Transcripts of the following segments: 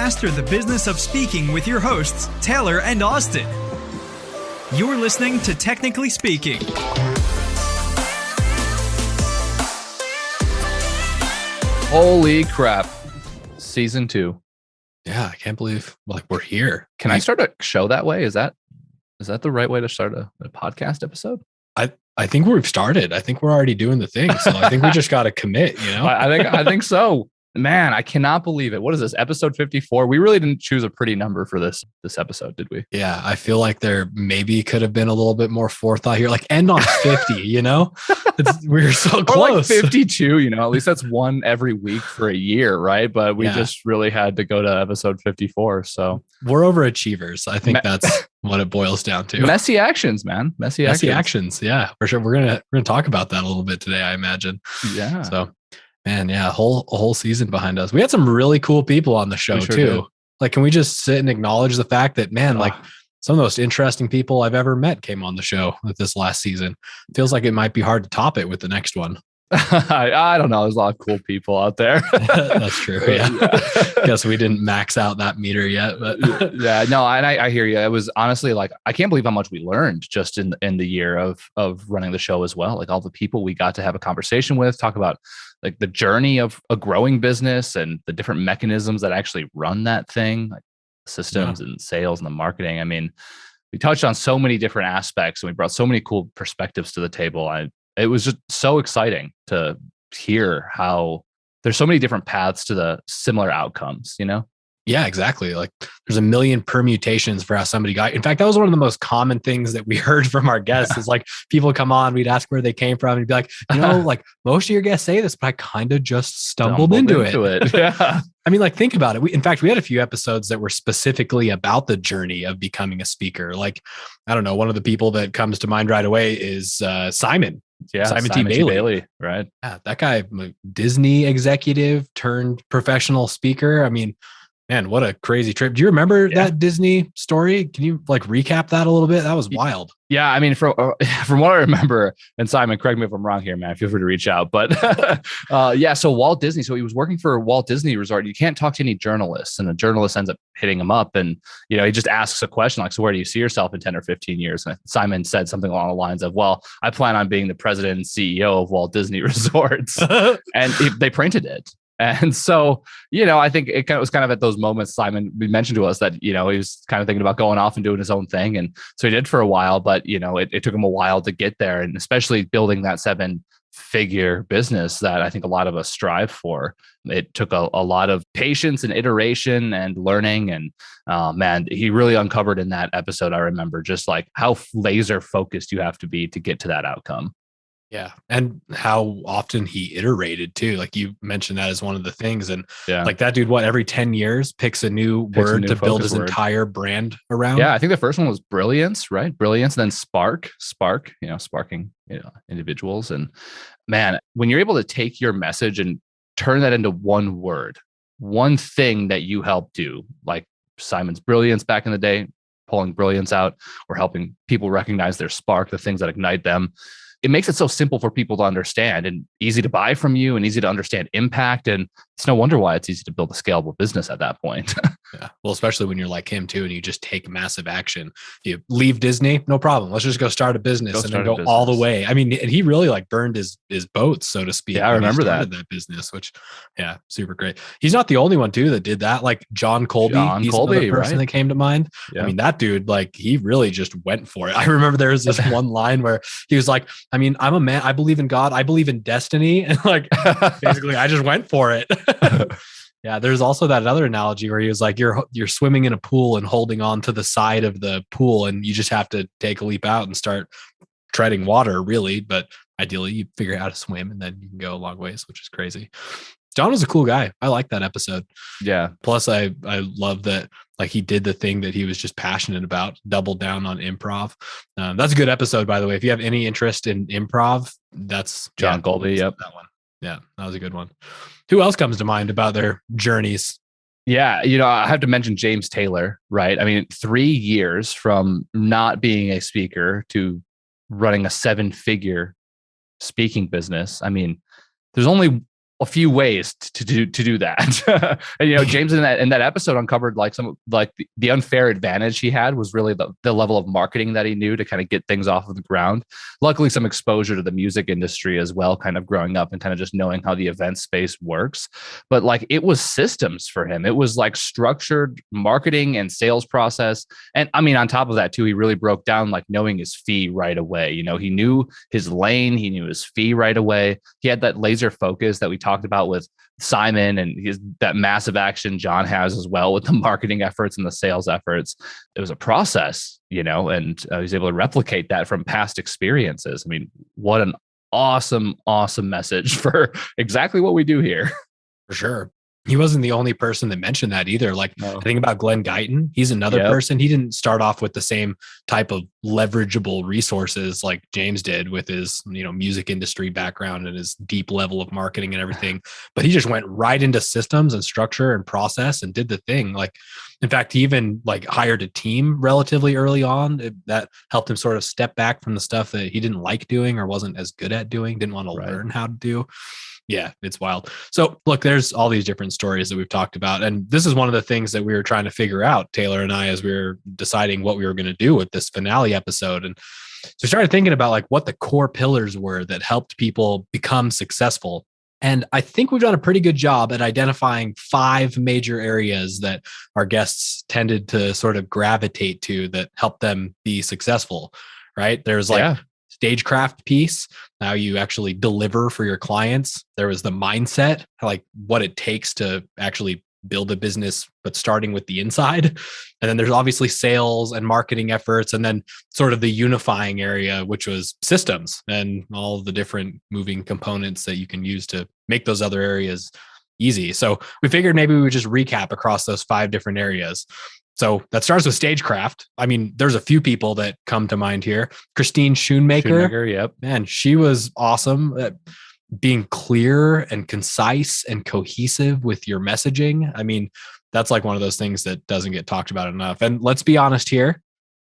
Master the business of speaking with your hosts, Taylorr and Austin. You're listening to Technically Speaking. Holy crap. Season 2. Yeah, I can't believe we're here. Can I start a show that way? Is that the right way to start a podcast episode? I think we've started. I think we're already doing the thing. So I think we just got to commit, I think so. Man, I cannot believe it. What is this? Episode 54? We really didn't choose a pretty number for this episode, did we? Yeah, I feel like there maybe could have been a little bit more forethought here. Like end on 50, we're so close. Or like 52, at least that's one every week for a year, right? But we just really had to go to episode 54. So we're overachievers. I think that's what it boils down to. Messy actions, man. Messy actions. Yeah, for sure. We're gonna talk about that a little bit today, I imagine. Yeah. So man, yeah, a whole season behind us. We had some really cool people on the show too. Did. Like, can we just sit and acknowledge the fact that, man, like some of the most interesting people I've ever met came on the show with this last season. Feels like it might be hard to top it with the next one. I don't know. There's a lot of cool people out there. That's true. Yeah. Guess we didn't max out that meter yet, but yeah, no, and I hear you. It was honestly like, I can't believe how much we learned just in the year of running the show as well. Like all the people we got to have a conversation with, talk about like the journey of a growing business and the different mechanisms that actually run that thing, like systems and sales and the marketing. I mean, we touched on so many different aspects and we brought so many cool perspectives to the table. It was just so exciting to hear how there's so many different paths to the similar outcomes, Yeah, exactly. Like there's a million permutations for how somebody got. In fact, that was one of the most common things that we heard from our guests is like people come on, we'd ask where they came from and be like, like most of your guests say this, but I kind of just stumbled into it. Yeah. I mean, like think about it. In fact, we had a few episodes that were specifically about the journey of becoming a speaker. Like, I don't know, one of the people that comes to mind right away is Simon. Yeah, Simon T. Bailey, right? Yeah, that guy, Disney executive turned professional speaker. I mean, man, what a crazy trip. Do you remember that Disney story? Can you recap that a little bit? That was wild. Yeah, I mean, from what I remember, and Simon, correct me if I'm wrong here, man, feel free to reach out. But so Walt Disney, so he was working for Walt Disney Resort. You can't talk to any journalists, and the journalist ends up hitting him up, and he just asks a question like, so where do you see yourself in 10 or 15 years? And Simon said something along the lines of, well, I plan on being the president and CEO of Walt Disney Resorts. And they printed it. And so, I think it was kind of at those moments Simon mentioned to us that, he was kind of thinking about going off and doing his own thing. And so he did for a while, but, it took him a while to get there, and especially building that 7-figure business that I think a lot of us strive for. It took a lot of patience and iteration and learning. And man, he really uncovered in that episode, I remember, just like how laser focused you have to be to get to that outcome. Yeah. And how often he iterated too. Like you mentioned that as one of the things. And like that dude, every 10 years picks a new word to build his entire brand around. Yeah. I think the first one was brilliance, right? Brilliance. And then sparking, sparking, individuals. And man, when you're able to take your message and turn that into one word, one thing that you help do, like Simon's brilliance back in the day, pulling brilliance out or helping people recognize their spark, the things that ignite them. It makes it so simple for people to understand and easy to buy from you and easy to understand impact. And it's no wonder why it's easy to build a scalable business at that point. Yeah. Well, especially when you're like him too, and you just take massive action. You leave Disney, no problem. Let's just go start a business and then go all the way. I mean, and he really burned his boats, so to speak. Yeah, I remember that business, which super great. He's not the only one too that did that. Like John Colby, he's another person that came to mind. Yeah. I mean, that dude, he really just went for it. I remember there was this one line where he was like, I mean, I'm a man. I believe in God. I believe in destiny. And basically, I just went for it. Yeah. There's also that other analogy where he was like, you're swimming in a pool and holding on to the side of the pool, and you just have to take a leap out and start treading water, really. But ideally, you figure out how to swim, and then you can go a long ways, which is crazy. John was a cool guy. I like that episode. Yeah. Plus, I love that he did the thing that he was just passionate about, doubled down on improv. That's a good episode, by the way. If you have any interest in improv, that's John Colby. Yep. That one. Yeah, that was a good one. Who else comes to mind about their journeys? Yeah. I have to mention James Taylor, right? I mean, 3 years from not being a speaker to running a 7-figure speaking business. I mean, there's only a few ways to do that. And James in that episode uncovered like some like the unfair advantage he had was really the level of marketing that he knew to kind of get things off of the ground. Luckily, some exposure to the music industry as well, kind of growing up and kind of just knowing how the event space works. But like it was systems for him. It was like structured marketing and sales process. And I mean, on top of that too, he really broke down like knowing his fee right away. He knew his lane, he knew his fee right away. He had that laser focus that we talked about with Simon, and that massive action John has as well with the marketing efforts and the sales efforts. It was a process, and he's able to replicate that from past experiences. I mean, what an awesome message for exactly what we do here. For sure. He wasn't the only person that mentioned that either. Like, no. I think about Glenn Guyton. He's another person. He didn't start off with the same type of leverageable resources like James did with his, music industry background and his deep level of marketing and everything. But he just went right into systems and structure and process and did the thing. Like, in fact, he even like hired a team relatively early on that helped him sort of step back from the stuff that he didn't like doing or wasn't as good at doing, didn't want to learn how to do. Yeah, it's wild. So look, there's all these different stories that we've talked about. And this is one of the things that we were trying to figure out, Taylor and I, as we were deciding what we were going to do with this finale episode. And so we started thinking about like what the core pillars were that helped people become successful. And I think we've done a pretty good job at identifying 5 major areas that our guests tended to sort of gravitate to that help them be successful, right? There's like Stagecraft piece, how you actually deliver for your clients. There was the mindset, like what it takes to actually build a business, but starting with the inside. And then there's obviously sales and marketing efforts. And then sort of the unifying area, which was systems and all the different moving components that you can use to make those other areas easy. So we figured maybe we would just recap across those 5 different areas. So that starts with Stagecraft. I mean, there's a few people that come to mind here. Christine Schoonmaker. Yep. Man, she was awesome at being clear and concise and cohesive with your messaging. I mean, that's like one of those things that doesn't get talked about enough. And let's be honest here.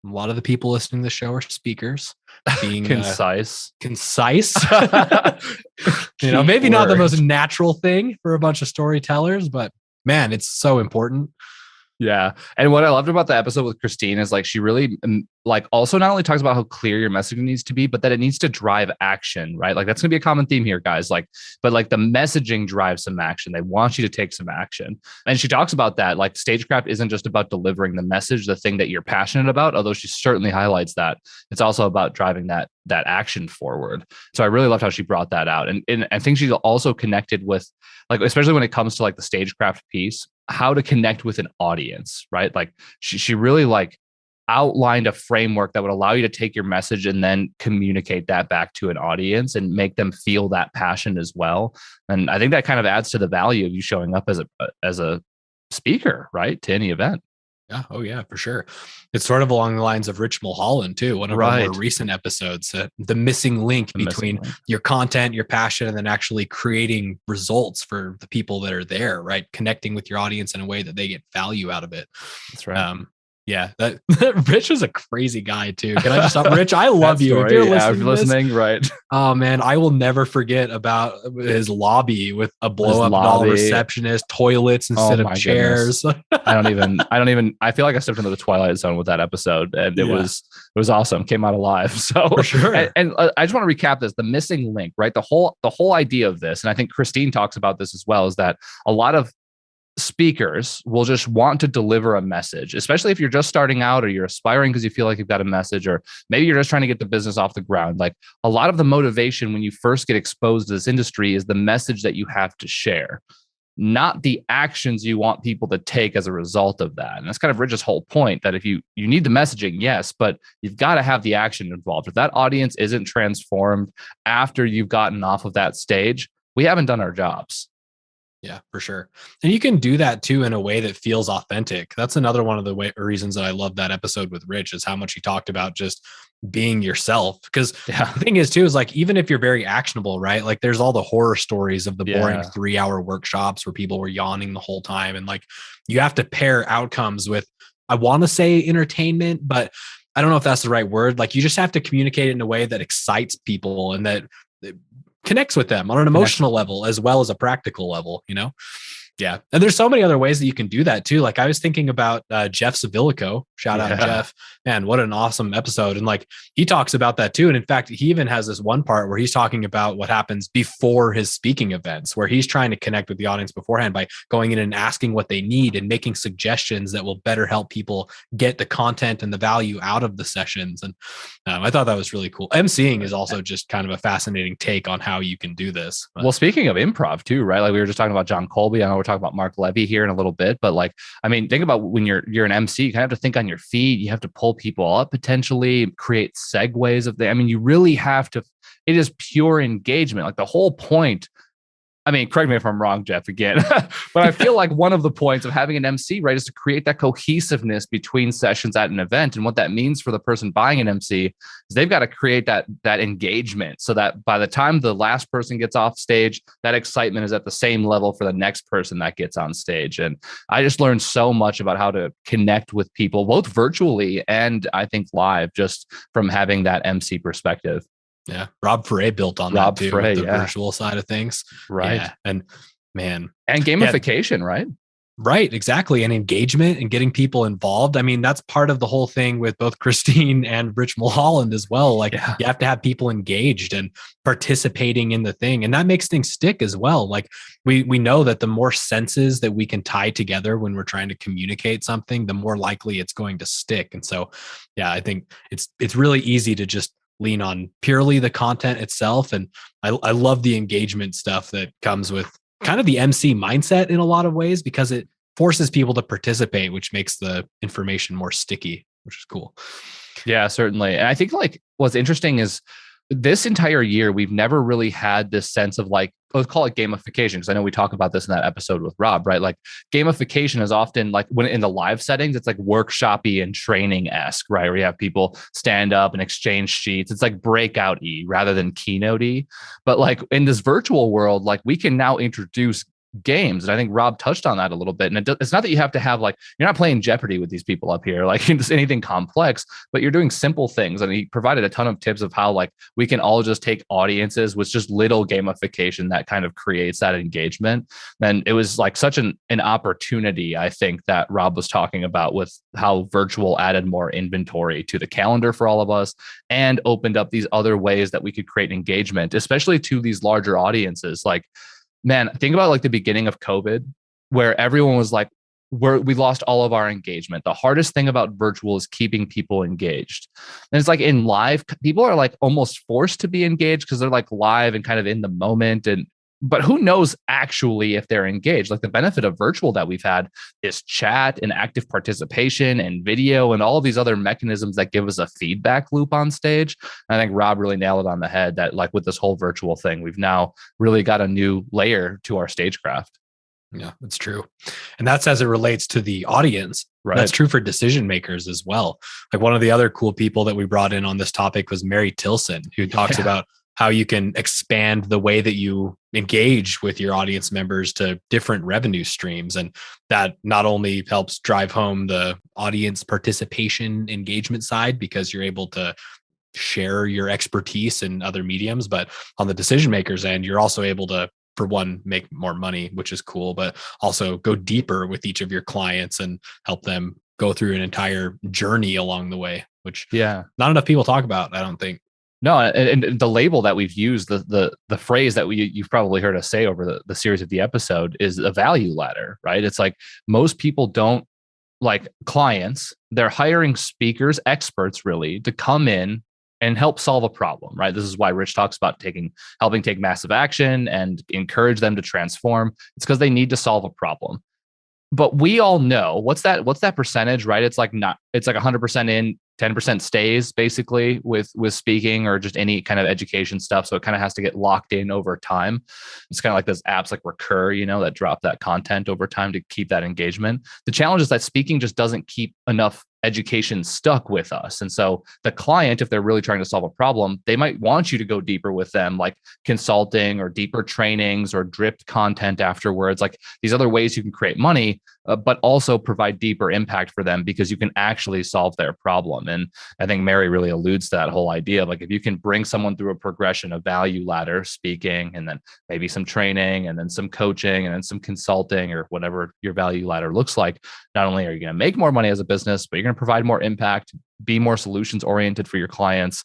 A lot of the people listening to the show are speakers. Being concise. Maybe not the most natural thing for a bunch of storytellers, but man, it's so important. Yeah. And what I loved about the episode with Christine is like, she really like also not only talks about how clear your messaging needs to be, but that it needs to drive action, right? Like that's going to be a common theme here, guys. But the messaging drives some action. They want you to take some action. And she talks about that. Like Stagecraft isn't just about delivering the message, the thing that you're passionate about, although she certainly highlights that. It's also about driving that action forward. So I really loved how she brought that out. And I think she's also connected with, like, especially when it comes to like the Stagecraft piece, how to connect with an audience, right? Like she really like outlined a framework that would allow you to take your message and then communicate that back to an audience and make them feel that passion as well. And I think that kind of adds to the value of you showing up as a speaker, right, to any event. Yeah. Oh yeah, for sure. It's sort of along the lines of Rich Mulholland too. One of our more recent episodes, the missing link between your content, your passion, and then actually creating results for the people that are there, right? Connecting with your audience in a way that they get value out of it. That's right. Yeah, that Rich is a crazy guy too. Can I just stop? Rich, I love you. If you're listening, right? Oh man, I will never forget about his lobby with a blow up doll receptionist, toilets instead of chairs. I don't even. I feel like I stepped into the Twilight Zone with that episode, and it was awesome. Came out alive. So for sure. And I just want to recap this: the missing link, right? The whole idea of this, and I think Christine talks about this as well, is that a lot of speakers will just want to deliver a message, especially if you're just starting out or you're aspiring because you feel like you've got a message, or maybe you're just trying to get the business off the ground. Like a lot of the motivation when you first get exposed to this industry is the message that you have to share, not the actions you want people to take as a result of that. And that's kind of Rich's whole point, that if you need the messaging, yes, but you've got to have the action involved. If that audience isn't transformed after you've gotten off of that stage, we haven't done our jobs. Yeah, for sure. And you can do that too in a way that feels authentic. That's another one of the reasons that I love that episode with Rich, is how much he talked about just being yourself. Because the thing is too, is like, even if you're very actionable, right? Like there's all the horror stories of the boring 3-hour workshops where people were yawning the whole time. And like, you have to pair outcomes with, I want to say entertainment, but I don't know if that's the right word. Like you just have to communicate it in a way that excites people and that connects with them on an emotional level as well as a practical level, Yeah. And there's so many other ways that you can do that too. Like I was thinking about Jeff Savilico, shout out Jeff, man, what an awesome episode. And like, he talks about that too. And in fact, he even has this one part where he's talking about what happens before his speaking events, where he's trying to connect with the audience beforehand by going in and asking what they need and making suggestions that will better help people get the content and the value out of the sessions. And I thought that was really cool. MCing is also just kind of a fascinating take on how you can do this. But, well, speaking of improv too, right? Like we were just talking about John Colby. I know we're talking about Mark Levy here in a little bit, but like, I mean, think about when you're an MC, you kind of have to think on your feet. You have to pull people up potentially, create segues you really have to, it is pure engagement. Like the whole point, I mean, correct me if I'm wrong, Jeff, again, but I feel like one of the points of having an MC, right, is to create that cohesiveness between sessions at an event. And what that means for the person buying an MC is they've got to create that engagement so that by the time the last person gets off stage, that excitement is at the same level for the next person that gets on stage. And I just learned so much about how to connect with people, both virtually and I think live, just from having that MC perspective. Yeah. Rob Frey built on that too, with the virtual side of things. Right. Yeah. And man. And gamification, right? Right. Exactly. And engagement and getting people involved. I mean, that's part of the whole thing with both Christine and Rich Mulholland as well. Like you have to have people engaged and participating in the thing. And that makes things stick as well. Like we know that the more senses that we can tie together when we're trying to communicate something, the more likely it's going to stick. And so, yeah, I think it's really easy to just lean on purely the content itself. And I love the engagement stuff that comes with kind of the MC mindset in a lot of ways, because it forces people to participate, which makes the information more sticky, which is cool. Yeah, certainly. And I think like what's interesting is this entire year, we've never really had this sense of like, let's call it gamification, because I know we talk about this in that episode with Rob, right? Like gamification is often like when in the live settings, it's like workshopy and training-esque, right? Where you have people stand up and exchange sheets. It's like breakout-y rather than keynote-y. But like in this virtual world, like we can now introduce games. And I think Rob touched on that a little bit. And it's not that you have to have like, you're not playing Jeopardy with these people up here, like just anything complex, but you're doing simple things. And he provided a ton of tips of how like we can all just take audiences with just little gamification that kind of creates that engagement. And it was like such an opportunity, I think, that Rob was talking about with how virtual added more inventory to the calendar for all of us and opened up these other ways that we could create engagement, especially to these larger audiences. Like, man, think about like the beginning of COVID, where everyone was like, we lost all of our engagement. The hardest thing about virtual is keeping people engaged. And it's like in live, people are like almost forced to be engaged because they're like live and kind of in the moment. But who knows actually if they're engaged? Like the benefit of virtual that we've had is chat and active participation and video and all of these other mechanisms that give us a feedback loop on stage. And I think Rob really nailed it on the head that like with this whole virtual thing, we've now really got a new layer to our stagecraft. Yeah, that's true. And that's as it relates to the audience. Right. That's true for decision makers as well. Like one of the other cool people that we brought in on this topic was Mary Tilson, who talks about how you can expand the way that you engage with your audience members to different revenue streams. And that not only helps drive home the audience participation engagement side, because you're able to share your expertise in other mediums, but on the decision makers end, you're also able to, for one, make more money, which is cool, but also go deeper with each of your clients and help them go through an entire journey along the way, which not enough people talk about, I don't think. No, and the label that we've used, the phrase that you've probably heard us say over the series of the episode is a value ladder, right? It's like most people don't like clients. They're hiring speakers, experts really, to come in and help solve a problem, right? This is why Rich talks about helping take massive action and encourage them to transform. It's because they need to solve a problem. But we all know what's that percentage, right? It's like 100% in, 10% stays basically with speaking or just any kind of education stuff. So it kind of has to get locked in over time. It's kind of like those apps like Recur, that drop that content over time to keep that engagement. The challenge is that speaking just doesn't keep enough education stuck with us. And so the client, if they're really trying to solve a problem, they might want you to go deeper with them, like consulting or deeper trainings or dripped content afterwards, like these other ways you can create money, but also provide deeper impact for them because you can actually solve their problem. And I think Mary really alludes to that whole idea of like, if you can bring someone through a progression of value ladder, speaking, and then maybe some training, and then some coaching, and then some consulting, or whatever your value ladder looks like, not only are you going to make more money as a business, but you're going to provide more impact, be more solutions oriented for your clients.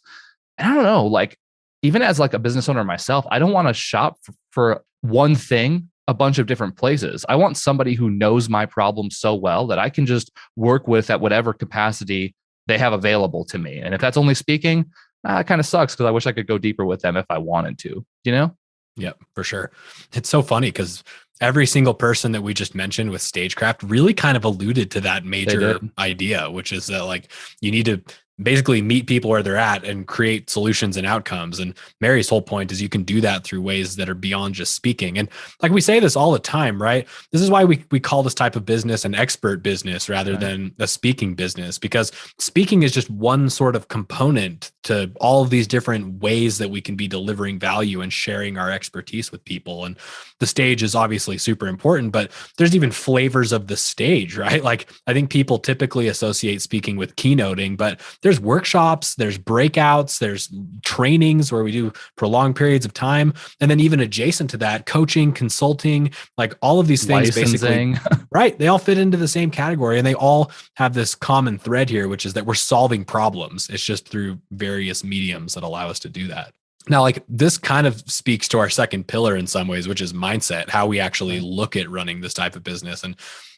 And I don't know, like even as like a business owner myself, I don't want to shop for one thing a bunch of different places. I want somebody who knows my problem so well that I can just work with at whatever capacity they have available to me. And if that's only speaking, it kind of sucks because I wish I could go deeper with them if I wanted to, you know? Yep, for sure. It's so funny because every single person that we just mentioned with Stagecraft really kind of alluded to that major idea, which is that like you need to basically meet people where they're at and create solutions and outcomes. And Mary's whole point is you can do that through ways that are beyond just speaking. And like we say this all the time, right? This is why we call this type of business an expert business rather than a speaking business, because speaking is just one sort of component to all of these different ways that we can be delivering value and sharing our expertise with people. And the stage is obviously super important, but there's even flavors of the stage, right? Like I think people typically associate speaking with keynoting, but there's workshops, there's breakouts, there's trainings where we do prolonged periods of time. And then even adjacent to that, coaching, consulting, like all of these things basically, right? They all fit into the same category and they all have this common thread here, which is that we're solving problems. It's just through various mediums that allow us to do that. Now, like this kind of speaks to our second pillar in some ways, which is mindset, how we actually look at running this type of business. And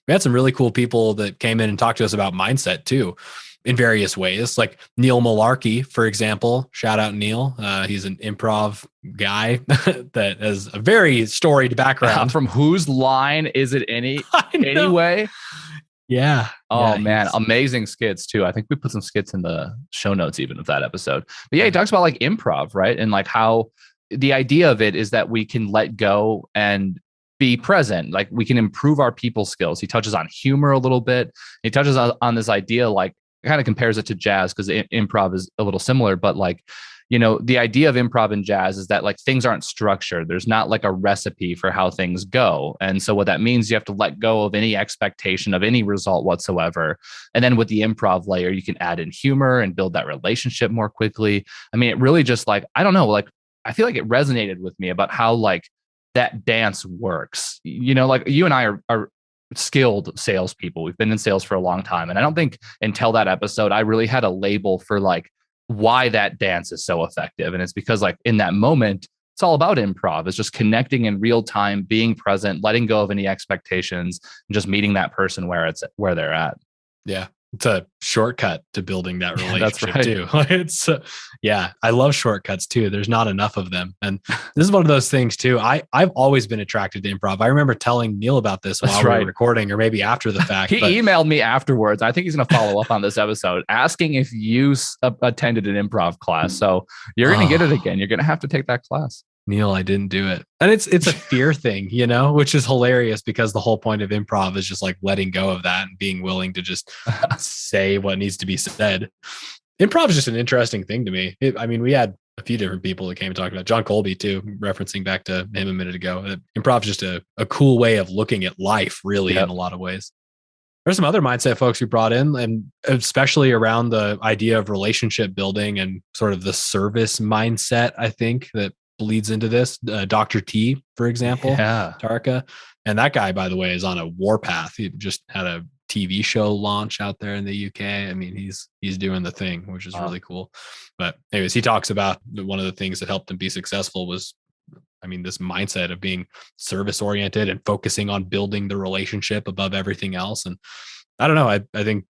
we had some really cool people that came in and talked to us about mindset too, in various ways, like Neil Malarkey, for example. Shout out Neil. He's an improv guy that has a very storied background. From whose line is it anyway? Yeah. Oh yeah, man. Amazing skits too. I think we put some skits in the show notes even of that episode. But yeah, he talks about like improv, right? And like how the idea of it is that we can let go and be present. Like we can improve our people skills. He touches on humor a little bit. He touches on this idea, like kind of compares it to jazz because improv is a little similar, but like, you know, the idea of improv and jazz is that like things aren't structured. There's not like a recipe for how things go. And so what that means, you have to let go of any expectation of any result whatsoever. And then with the improv layer, you can add in humor and build that relationship more quickly. I mean, it really just like, I don't know, like, I feel like it resonated with me about how like that dance works. You know, like you and I are skilled salespeople. We've been in sales for a long time. And I don't think until that episode, I really had a label for like why that dance is so effective. And it's because like in that moment, it's all about improv. It's just connecting in real time, being present, letting go of any expectations, and just meeting that person where they're at. Yeah. It's a shortcut to building that relationship too. It's yeah, I love shortcuts too. There's not enough of them. And this is one of those things too. I've always been attracted to improv. I remember telling Neil about this while we were recording or maybe after the fact. He emailed me afterwards. I think he's going to follow up on this episode asking if you attended an improv class. So you're going to get it again. You're going to have to take that class. Neil, I didn't do it. And it's a fear thing, you know, which is hilarious because the whole point of improv is just like letting go of that and being willing to just say what needs to be said. Improv is just an interesting thing to me. I mean, we had a few different people that came and talked about John Colby too, referencing back to him a minute ago. Improv is just a cool way of looking at life, really, in a lot of ways. There's some other mindset folks we brought in, and especially around the idea of relationship building and sort of the service mindset, I think, that bleeds into this. Dr. T, for example, Tarka. And that guy, by the way, is on a warpath. He just had a TV show launch out there in the UK. I mean, he's doing the thing, which is really cool. But anyways, he talks about one of the things that helped him be successful was, I mean, this mindset of being service oriented and focusing on building the relationship above everything else. And I don't know, I think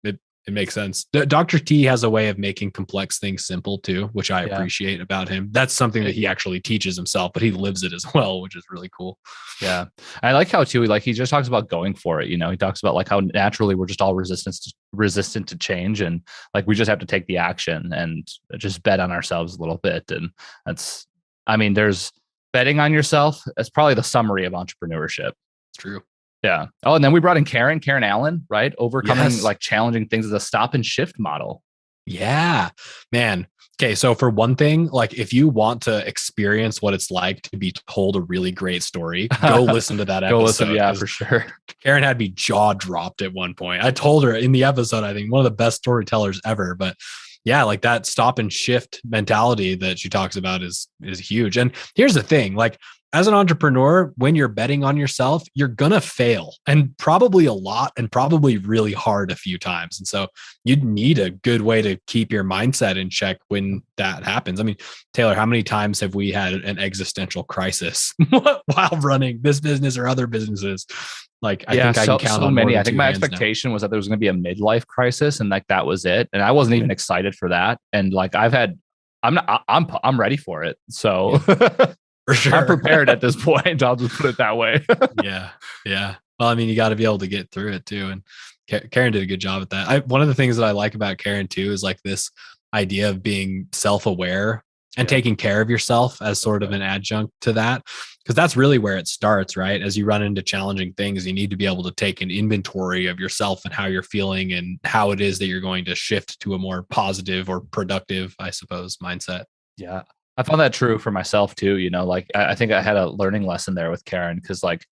it makes sense. Dr. T has a way of making complex things simple too, which I appreciate about him. That's something that he actually teaches himself, but he lives it as well, which is really cool. Yeah. I like how too, like he just talks about going for it. You know, he talks about like how naturally we're just all resistant to change. And like, we just have to take the action and just bet on ourselves a little bit. And that's, I mean, there's betting on yourself. That's probably the summary of entrepreneurship. It's true. Yeah. Oh, and then we brought in Karen Allen, right? Overcoming like challenging things as a stop and shift model. Yeah, man. Okay. So for one thing, like if you want to experience what it's like to be told a really great story, go listen to that episode. Go listen. Yeah, for sure. Karen had me jaw dropped at one point. I told her in the episode, I think one of the best storytellers ever, but yeah, like that stop and shift mentality that she talks about is huge. And here's the thing, like as an entrepreneur, when you're betting on yourself, you're going to fail, and probably a lot, and probably really hard a few times. And so you'd need a good way to keep your mindset in check when that happens. I mean, Taylor, how many times have we had an existential crisis while running this business or other businesses? Like, I think I can count on many. I think my expectation was that there was going to be a midlife crisis, and like that was it. And I wasn't even excited for that. And like I'm ready for it. So for sure, I'm prepared at this point. I'll just put it that way. Yeah. Well, I mean, you got to be able to get through it too. And Karen did a good job at that. One of the things that I like about Karen too is like this idea of being self-aware and taking care of yourself as sort of an adjunct to that. Because that's really where it starts, right? As you run into challenging things, you need to be able to take an inventory of yourself and how you're feeling and how it is that you're going to shift to a more positive or productive, I suppose, mindset. Yeah. I found that true for myself too. You know, like I think I had a learning lesson there with Karen, because like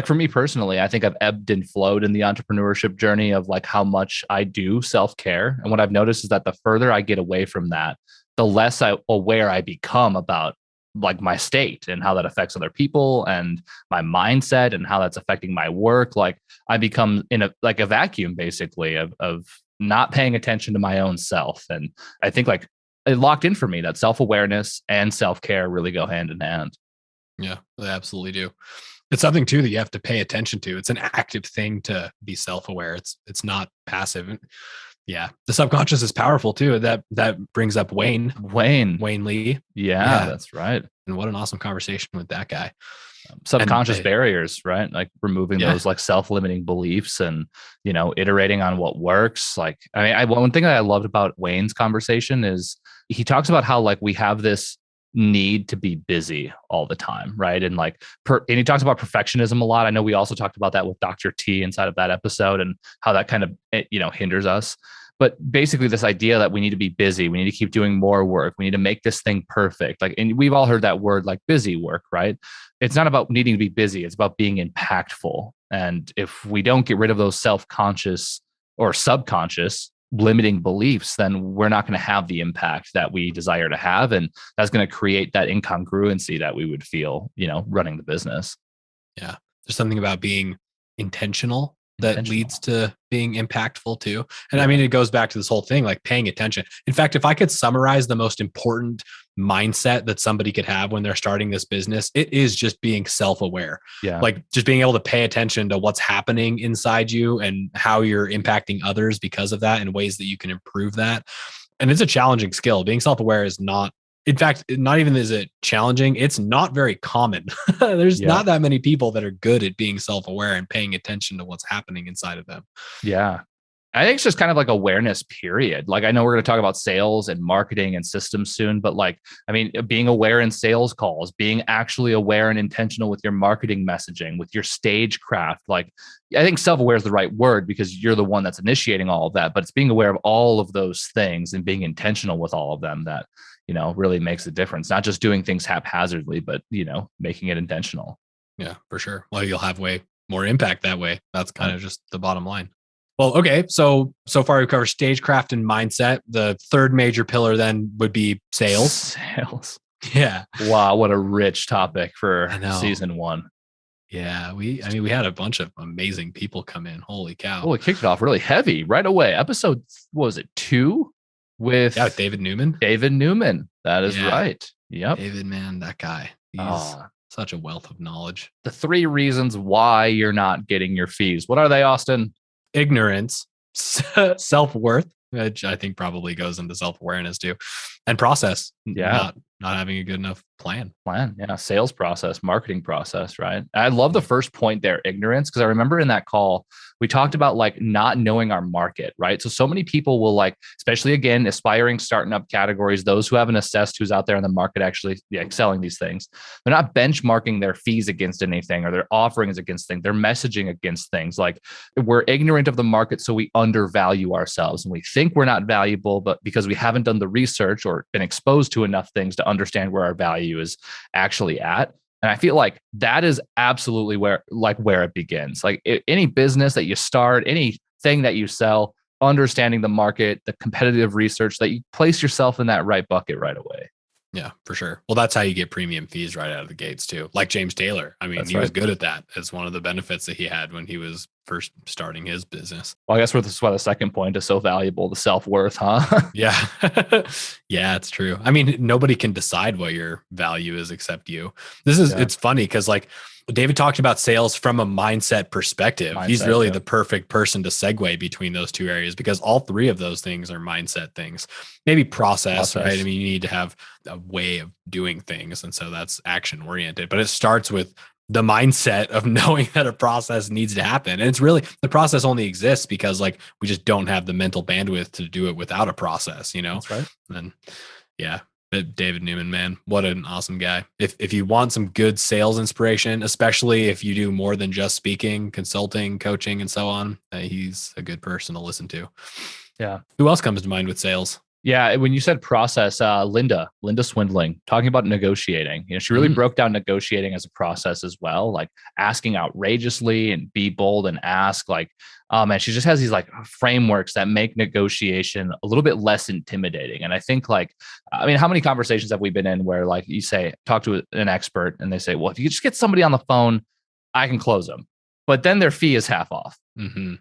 for me personally, I think I've ebbed and flowed in the entrepreneurship journey of like how much I do self-care. And what I've noticed is that the further I get away from that, the less aware I become about like my state and how that affects other people and my mindset and how that's affecting my work. Like I become in a vacuum basically of not paying attention to my own self. And I think like it locked in for me that self-awareness and self-care really go hand in hand. Yeah, they absolutely do. It's something too that you have to pay attention to. It's an active thing to be self-aware. It's not passive. Yeah, the subconscious is powerful too. That brings up Wayne Lee. Yeah, that's right. And what an awesome conversation with that guy. Subconscious barriers, right? Like removing those like self-limiting beliefs and, you know, iterating on what works. Like, I mean, one thing that I loved about Wayne's conversation is he talks about how like we have this need to be busy all the time, right? And like, and he talks about perfectionism a lot. I know we also talked about that with Dr. T inside of that episode and how that kind of, you know, hinders us. But basically this idea that we need to be busy, we need to keep doing more work, we need to make this thing perfect. Like, and we've all heard that word like busy work, right? It's not about needing to be busy. It's about being impactful. And if we don't get rid of those self-conscious or subconscious limiting beliefs, then we're not going to have the impact that we desire to have. And that's going to create that incongruency that we would feel, you know, running the business. Yeah. There's something about being intentional that leads to being impactful too. And I mean, it goes back to this whole thing, like paying attention. In fact, if I could summarize the most important mindset that somebody could have when they're starting this business, it is just being self-aware. Yeah. Like just being able to pay attention to what's happening inside you and how you're impacting others because of that and ways that you can improve that. And it's a challenging skill. Being self-aware is not, in fact, not even is it challenging, it's not very common. There's not that many people that are good at being self-aware and paying attention to what's happening inside of them. Yeah. I think it's just kind of like awareness, period. Like I know we're going to talk about sales and marketing and systems soon, but like, I mean, being aware in sales calls, being actually aware and intentional with your marketing messaging, with your stagecraft. Like, I think self-aware is the right word because you're the one that's initiating all of that, but it's being aware of all of those things and being intentional with all of them that, you know, really makes a difference. Not just doing things haphazardly, but, you know, making it intentional. Yeah, for sure. Well, you'll have way more impact that way. That's kind of just the bottom line. Well, okay. So far we've covered stagecraft and mindset. The third major pillar then would be sales. Sales. Yeah. Wow. What a rich topic for season 1. Yeah. We had a bunch of amazing people come in. Holy cow. Oh, it kicked it off really heavy right away. Episode, what was it, 2? With David Newman. That is right. Yep. David, man, that guy. He's such a wealth of knowledge. The 3 reasons why you're not getting your fees. What are they, Austin? Ignorance, self-worth, which I think probably goes into self-awareness too, and process. Yeah. not having a good enough plan. Yeah. Sales process, marketing process, right? I love the first point there, ignorance, because I remember in that call, we talked about like not knowing our market, right? So many people will like, especially again, aspiring starting up categories, those who haven't assessed who's out there in the market actually selling these things. They're not benchmarking their fees against anything or their offerings against things. They're messaging against things. Like we're ignorant of the market, so we undervalue ourselves and we think we're not valuable, but because we haven't done the research or been exposed to enough things to understand where our value is actually at. And I feel like that is absolutely where it begins. Like any business that you start, anything that you sell, understanding the market, the competitive research, that you place yourself in that right bucket right away. Yeah, for sure. Well, that's how you get premium fees right out of the gates too. Like James Taylor. I mean, he was good at that. It's one of the benefits that he had when he was first starting his business. Well, I guess that's why the second point is so valuable, the self-worth, huh? Yeah. Yeah, it's true. I mean, nobody can decide what your value is except you. It's funny because like David talked about sales from a mindset perspective. He's really the perfect person to segue between those two areas because all three of those things are mindset things. Maybe process, right? I mean, you need to have a way of doing things. And so that's action oriented, but it starts with the mindset of knowing that a process needs to happen. And it's really, the process only exists because like we just don't have the mental bandwidth to do it without a process, you know? That's right. And yeah. David Newman, man, what an awesome guy. If you want some good sales inspiration, especially if you do more than just speaking, consulting, coaching, and so on, he's a good person to listen to. Yeah. Who else comes to mind with sales? Yeah, when you said process, Linda Swindling, talking about negotiating, she really broke down negotiating as a process as well, like asking outrageously and be bold and ask, like, and she just has these like frameworks that make negotiation a little bit less intimidating. And I think how many conversations have we been in where like you say, talk to an expert and they say, well, if you just get somebody on the phone, I can close them, but then their fee is half off. Mm-hmm.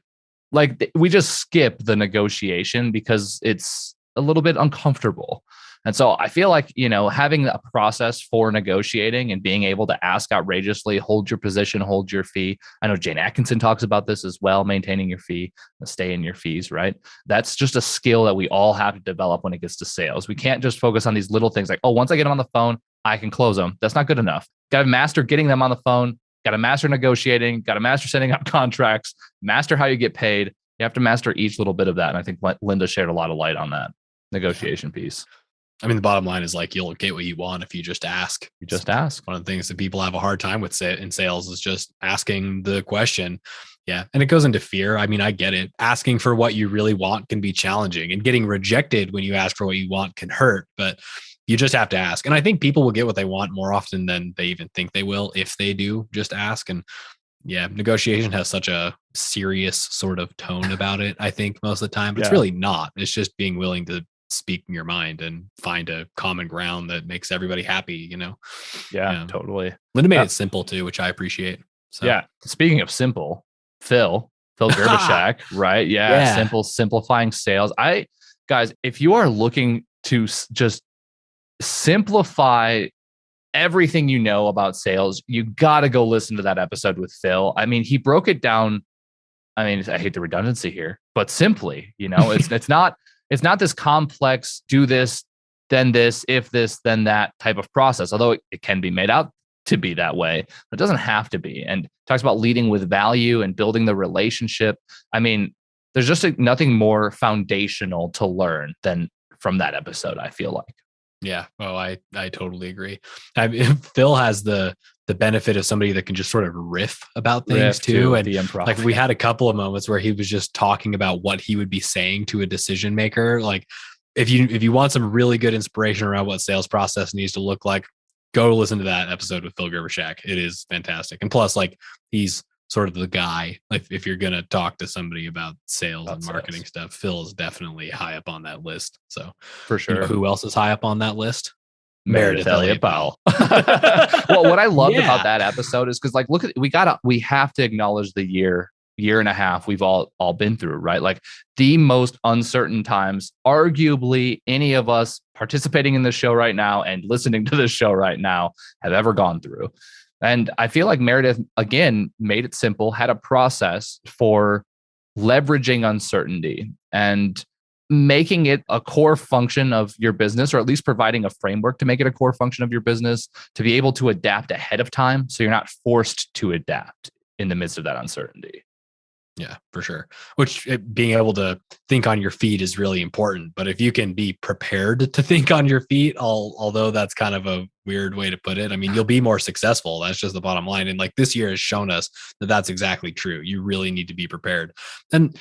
Like we just skip the negotiation because it's a little bit uncomfortable. And so I feel like, having a process for negotiating and being able to ask outrageously, hold your position, hold your fee. I know Jane Atkinson talks about this as well, maintaining your fee, stay in your fees, right? That's just a skill that we all have to develop when it gets to sales. We can't just focus on these little things like, oh, once I get them on the phone, I can close them. That's not good enough. Got to master getting them on the phone, got to master negotiating, got to master setting up contracts, master how you get paid. You have to master each little bit of that. And I think Linda shared a lot of light on that negotiation piece. I mean, the bottom line is like, you'll get what you want if you just ask. You just ask. One of the things that people have a hard time with in sales is just asking the question. Yeah. And it goes into fear. I mean, I get it. Asking for what you really want can be challenging, and getting rejected when you ask for what you want can hurt, but you just have to ask. And I think people will get what they want more often than they even think they will if they do just ask. And yeah, negotiation has such a serious sort of tone about it, I think, most of the time. But it's really not. It's just being willing to speak your mind and find a common ground that makes everybody happy, Yeah, totally. Linda made it simple too, which I appreciate. So yeah. Speaking of simple, Phil Gerbyshak, right? Yeah. Simplifying sales. Guys, if you are looking to just simplify everything you know about sales, you got to go listen to that episode with Phil. I mean, he broke it down. I mean, I hate the redundancy here, but simply, it's not this complex, do this, then this, if this, then that type of process, although it can be made out to be that way, but it doesn't have to be. And talks about leading with value and building the relationship. I mean, there's just nothing more foundational to learn than from that episode, I feel like. Yeah. Oh, I totally agree. Phil has the benefit of somebody that can just sort of riff about things too. And like we had a couple of moments where he was just talking about what he would be saying to a decision maker. Like if you want some really good inspiration around what sales process needs to look like, go listen to that episode with Phil Gerbyshak. It is fantastic. And plus, like, he's sort of the guy, like if you're going to talk to somebody about sales and marketing stuff, Phil is definitely high up on that list. So for sure. Who else is high up on that list? Meredith Elliott Powell. Well, what I loved about that episode is because, like, we have to acknowledge the year and a half we've all been through, right? Like the most uncertain times, arguably any of us participating in this show right now and listening to this show right now have ever gone through. And I feel like Meredith, again, made it simple, had a process for leveraging uncertainty. And making it a core function of your business, or at least providing a framework to make it a core function of your business, to be able to adapt ahead of time so you're not forced to adapt in the midst of that uncertainty. Yeah, for sure. Which being able to think on your feet is really important. But if you can be prepared to think on your feet, although that's kind of a weird way to put it, I mean, you'll be more successful. That's just the bottom line. And like this year has shown us that that's exactly true. You really need to be prepared. And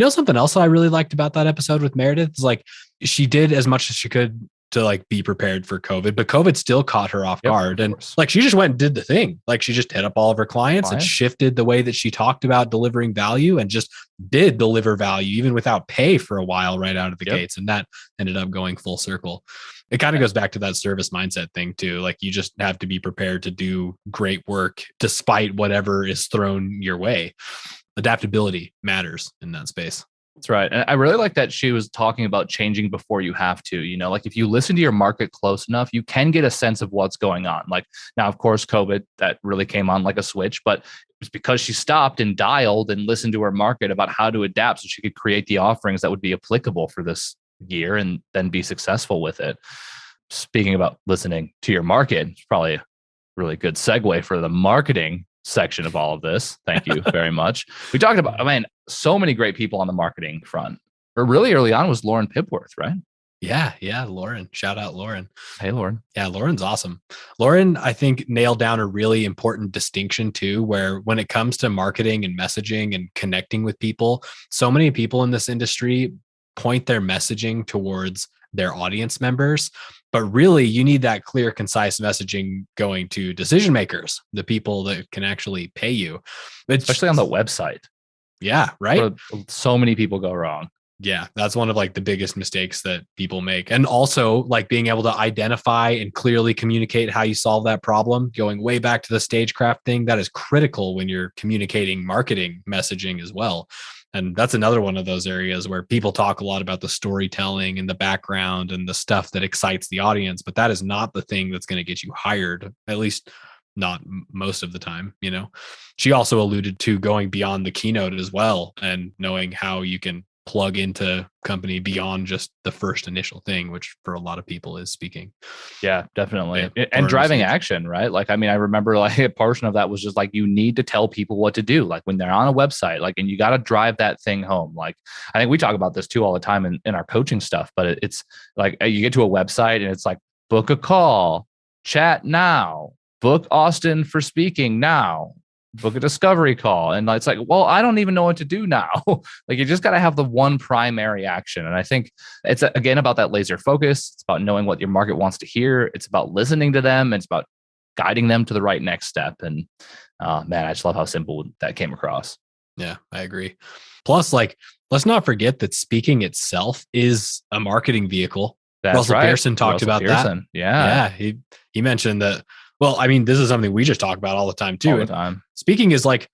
something else that I really liked about that episode with Meredith is like she did as much as she could to like be prepared for COVID, but COVID still caught her off guard. And like, she just went and did the thing. Like she just hit up all of her clients and shifted the way that she talked about delivering value, and just did deliver value even without pay for a while right out of the gates. And that ended up going full circle. It kind of goes back to that service mindset thing too. Like you just have to be prepared to do great work despite whatever is thrown your way. Adaptability matters in that space. That's right. And I really like that she was talking about changing before you have to, like if you listen to your market close enough, you can get a sense of what's going on. Like now, of course, COVID, that really came on like a switch, but it's because she stopped and dialed and listened to her market about how to adapt so she could create the offerings that would be applicable for this year and then be successful with it. Speaking about listening to your market, it's probably a really good segue for the marketing section of all of this. Thank you very much. We talked about, so many great people on the marketing front. Or really early on was Lauren Pipworth, right? Yeah, Lauren. Shout out Lauren. Hey, Lauren. Yeah, Lauren's awesome. Lauren, I think, nailed down a really important distinction too, where when it comes to marketing and messaging and connecting with people, so many people in this industry point their messaging towards their audience members. But really, you need that clear, concise messaging going to decision makers, the people that can actually pay you. Especially on the website. Yeah, right? So many people go wrong. Yeah, that's one of like the biggest mistakes that people make. And also like being able to identify and clearly communicate how you solve that problem, going way back to the Stagecraft thing, that is critical when you're communicating marketing messaging as well. And that's another one of those areas where people talk a lot about the storytelling and the background and the stuff that excites the audience, but that is not the thing that's going to get you hired, at least not most of the time. She also alluded to going beyond the keynote as well and knowing how you can plug into company beyond just the first initial thing, which for a lot of people is speaking. Yeah, definitely. And driving action, right? Like, I remember like a portion of that was just like, you need to tell people what to do. Like when they're on a website, like, and you got to drive that thing home. Like, I think we talk about this too all the time in our coaching stuff, but it's like, you get to a website and it's like, book a call, chat now, book Austin for speaking now, book a discovery call. And it's like, well, I don't even know what to do now. Like you just got to have the one primary action. And I think it's again about that laser focus. It's about knowing what your market wants to hear. It's about listening to them. It's about guiding them to the right next step. And man, I just love how simple that came across. Yeah, I agree. Plus, like, let's not forget that speaking itself is a marketing vehicle. That's Russell right. Pearson talked about that. Yeah. He mentioned that. Well, this is something we just talk about all the time too. All the time. Speaking is like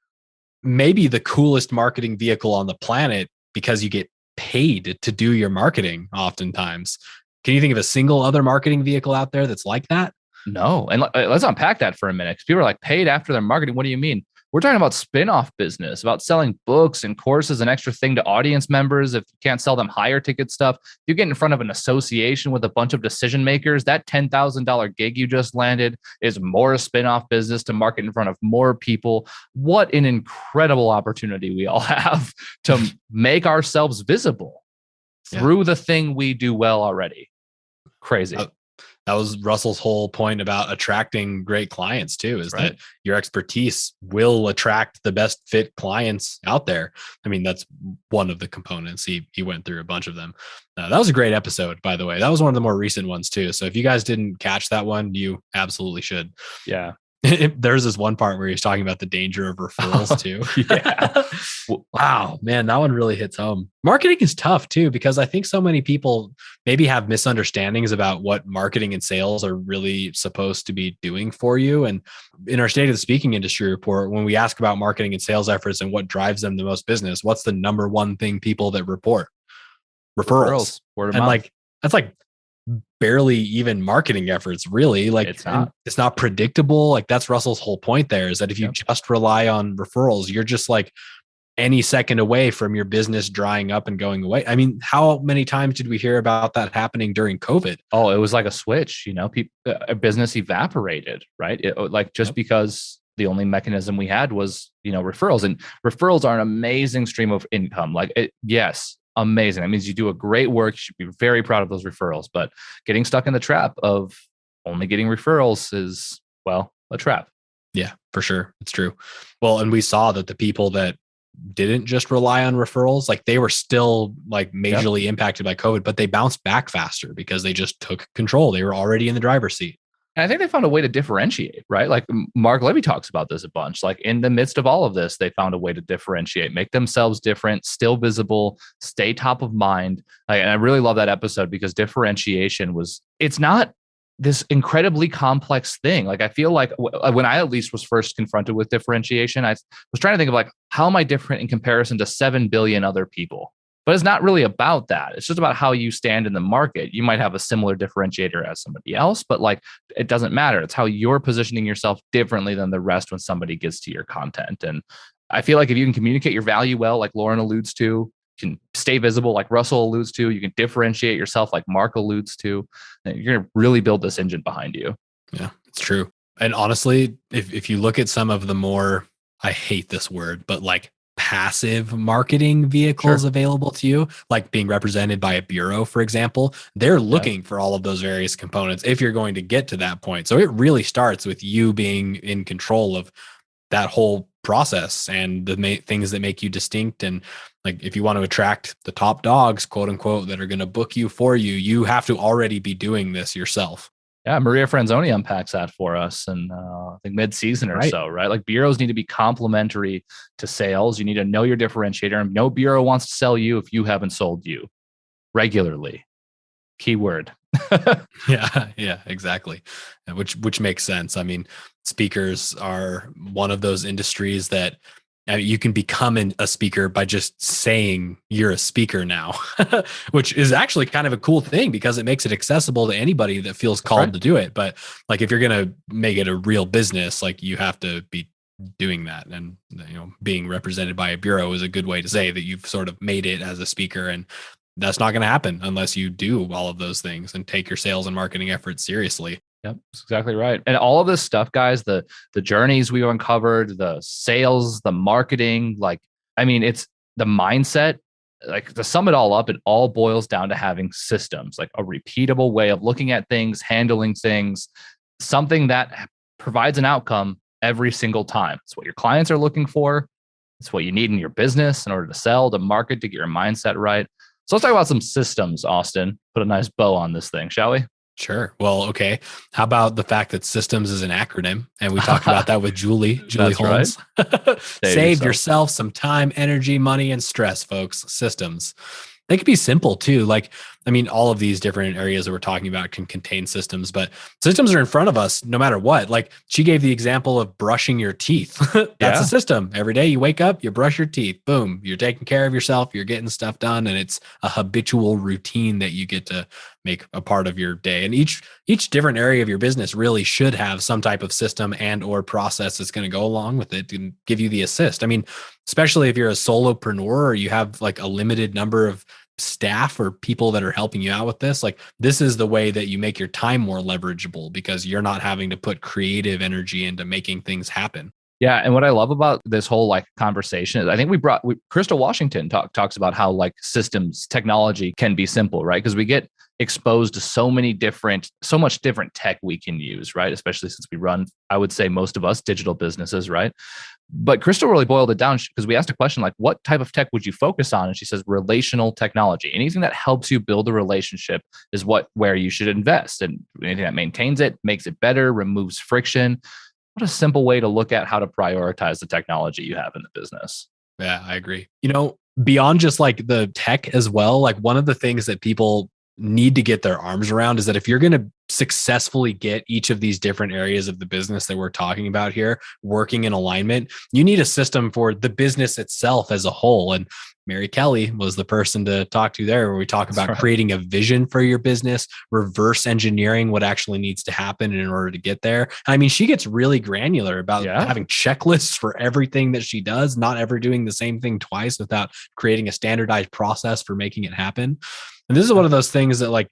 maybe the coolest marketing vehicle on the planet because you get paid to do your marketing oftentimes. Can you think of a single other marketing vehicle out there that's like that? No. And let's unpack that for a minute. Because people are like, paid after their marketing. What do you mean? We're talking about spin-off business, about selling books and courses, an extra thing to audience members. If you can't sell them higher ticket stuff, you get in front of an association with a bunch of decision makers, that $10,000 gig you just landed is more a spin-off business to market in front of more people. What an incredible opportunity we all have to make ourselves visible through the thing we do well already. Crazy. That was Russell's whole point about attracting great clients too, is that your expertise will attract the best fit clients out there. That's one of the components. He went through a bunch of them. That was a great episode, by the way. That was one of the more recent ones too. So if you guys didn't catch that one, you absolutely should. Yeah. There's this one part where he's talking about the danger of referrals too. Yeah. Wow, man, that one really hits home. Marketing is tough too, because I think so many people maybe have misunderstandings about what marketing and sales are really supposed to be doing for you. And in our State of the Speaking Industry report, when we ask about marketing and sales efforts and what drives them the most business, what's the number one thing people that report? Referrals. Word of and mouth. That's barely even marketing efforts, really. Like it's not predictable. Like that's Russell's whole point there, is that if you just rely on referrals, you're just like any second away from your business drying up and going away. I mean, how many times did we hear about that happening during COVID? Oh, it was like a switch, people, a business evaporated, right? Because the only mechanism we had was, referrals, and referrals are an amazing stream of income. Yes, amazing. That means you do a great work. You should be very proud of those referrals, but getting stuck in the trap of only getting referrals is, well, a trap. Yeah, for sure. It's true. Well, and we saw that the people that didn't just rely on referrals, like they were still like majorly impacted by COVID, but they bounced back faster because they just took control. They were already in the driver's seat. And I think they found a way to differentiate, right? Like Mark Levy talks about this a bunch. Like in the midst of all of this, they found a way to differentiate, make themselves different, still visible, stay top of mind. And I really love that episode because differentiation it's not this incredibly complex thing. Like I feel like when I at least was first confronted with differentiation, I was trying to think of like, how am I different in comparison to 7 billion other people? But it's not really about that. It's just about how you stand in the market. You might have a similar differentiator as somebody else, but like it doesn't matter. It's how you're positioning yourself differently than the rest when somebody gets to your content. And I feel like if you can communicate your value well, like Lauren alludes to, can stay visible like Russell alludes to, you can differentiate yourself like Mark alludes to, you're going to really build this engine behind you. Yeah, it's true. And honestly, if you look at some of the more, I hate this word, but like passive marketing vehicles available to you, like being represented by a bureau, for example, they're looking for all of those various components if you're going to get to that point. So it really starts with you being in control of that whole process and the things that make you distinct. And like, if you want to attract the top dogs, quote unquote, that are going to book you for you, you have to already be doing this yourself. Yeah, Maria Franzoni unpacks that for us, and I think mid-season or so, right? Like bureaus need to be complementary to sales. You need to know your differentiator, and no bureau wants to sell you if you haven't sold you regularly. Keyword. Yeah, exactly. Which makes sense. I mean, speakers are one of those industries that you can become a speaker by just saying you're a speaker now, which is actually kind of a cool thing because it makes it accessible to anybody that feels called to do it. But like, if you're going to make it a real business, like you have to be doing that. And, being represented by a bureau is a good way to say that you've sort of made it as a speaker. And that's not going to happen unless you do all of those things and take your sales and marketing efforts seriously. Yep, that's exactly right. And all of this stuff, guys, the journeys we uncovered, the sales, the marketing, it's the mindset. Like, to sum it all up, it all boils down to having systems, like a repeatable way of looking at things, handling things, something that provides an outcome every single time. It's what your clients are looking for. It's what you need in your business in order to sell, to market, to get your mindset right. So let's talk about some systems, Austin. Put a nice bow on this thing, shall we? Sure. Well, okay. How about the fact that systems is an acronym? And we talked about that with Julie Holmes. Right. Save yourself some time, energy, money, and stress, folks. Systems. They could be simple too. Like, all of these different areas that we're talking about can contain systems, but systems are in front of us no matter what. Like, she gave the example of brushing your teeth. That's a system. Every day you wake up, you brush your teeth. Boom. You're taking care of yourself. You're getting stuff done. And it's a habitual routine that you get to make a part of your day. And each different area of your business really should have some type of system and or process that's going to go along with it and give you the assist. Especially if you're a solopreneur or you have like a limited number of staff or people that are helping you out with this, like, this is the way that you make your time more leverageable because you're not having to put creative energy into making things happen. Yeah. And what I love about this whole conversation is I think Crystal Washington talks about how systems technology can be simple, right? Because we get exposed to so much different tech we can use, right? Especially since we run, I would say most of us, digital businesses, right? But Crystal really boiled it down because we asked a question like, what type of tech would you focus on? And she says, relational technology. Anything that helps you build a relationship is where you should invest. And anything that maintains it, makes it better, removes friction. What a simple way to look at how to prioritize the technology you have in the business. Yeah, I agree. Beyond just the tech as well, one of the things that people need to get their arms around is that if you're going to successfully get each of these different areas of the business that we're talking about here working in alignment, you need a system for the business itself as a whole. And Mary Kelly was the person to talk to there, where we talk about creating a vision for your business, reverse engineering what actually needs to happen in order to get there. I mean, she gets really granular about having checklists for everything that she does, not ever doing the same thing twice without creating a standardized process for making it happen. And this is one of those things that like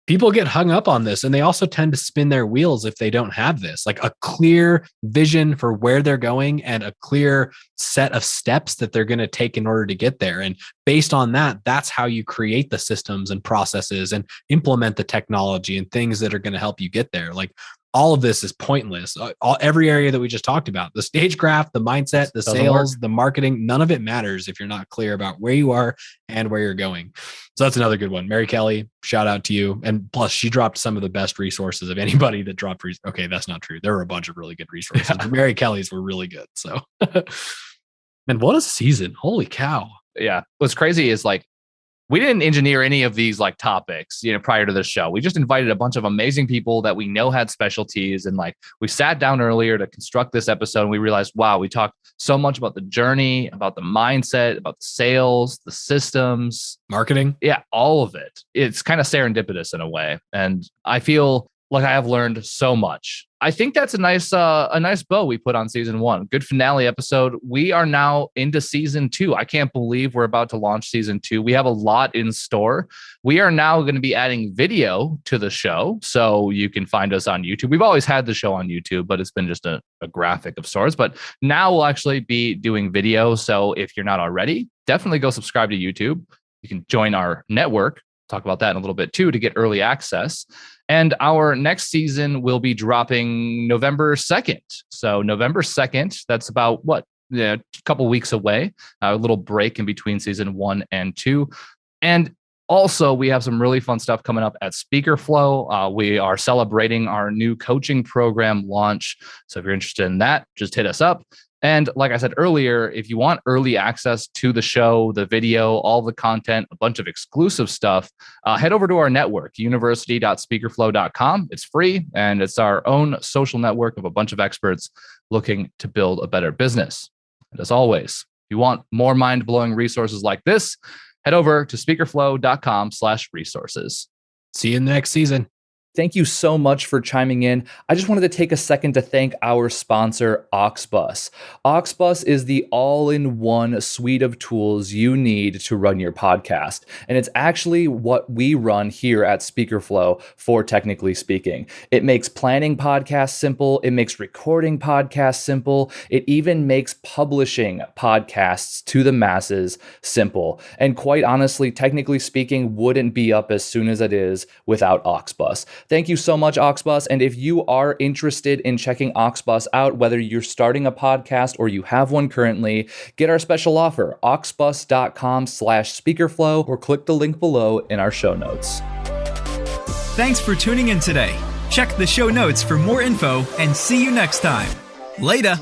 people get hung up on this, and they also tend to spin their wheels if they don't have this, like a clear vision for where they're going and a clear set of steps that they're going to take in order to get there. And based on that, that's how you create the systems and processes and implement the technology and things that are going to help you get there. Like all of this is pointless. Every area that we just talked about, the stagecraft, the mindset, the sales, the marketing, none of it matters if you're not clear about where you are and where you're going. So that's another good one. Mary Kelly, shout out to you. And plus she dropped some of the best resources of anybody that dropped. Okay, that's not true. There were a bunch of really good resources. But Mary Kelly's were really good. So, and what a season. Holy cow. Yeah. What's crazy is like, we didn't engineer any of these like topics, prior to the show. We just invited a bunch of amazing people that we know had specialties. And like, we sat down earlier to construct this episode and we realized, wow, we talked so much about the journey, about the mindset, about the sales, the systems, marketing. Yeah, all of it. It's kind of serendipitous in a way. And I feel like I have learned so much. I think that's a nice bow we put on season 1. Good finale episode. We are now into season 2. I can't believe we're about to launch season 2. We have a lot in store. We are now going to be adding video to the show, so you can find us on YouTube. We've always had the show on YouTube, but it's been just a graphic of sorts. But now we'll actually be doing video. So if you're not already, definitely go subscribe to YouTube. You can join our network. Talk about that in a little bit too to get early access. And our next season will be dropping November 2nd. So November 2nd, that's about a couple weeks away, a little break in between season 1 and 2. And also, we have some really fun stuff coming up at SpeakerFlow. We are celebrating our new coaching program launch. So if you're interested in that, just hit us up. And like I said earlier, if you want early access to the show, the video, all the content, a bunch of exclusive stuff, head over to our network, university.speakerflow.com. It's free, and it's our own social network of a bunch of experts looking to build a better business. And as always, if you want more mind-blowing resources like this, head over to speakerflow.com/resources. See you in the next season. Thank you so much for chiming in. I just wanted to take a second to thank our sponsor, Auxbus. Auxbus is the all-in-one suite of tools you need to run your podcast. And it's actually what we run here at SpeakerFlow for Technically Speaking. It makes planning podcasts simple. It makes recording podcasts simple. It even makes publishing podcasts to the masses simple. And quite honestly, Technically Speaking wouldn't be up as soon as it is without Auxbus. Thank you so much, Auxbus. And if you are interested in checking Auxbus out, whether you're starting a podcast or you have one currently, get our special offer, auxbus.com/speakerflow, or click the link below in our show notes. Thanks for tuning in today. Check the show notes for more info and see you next time. Later.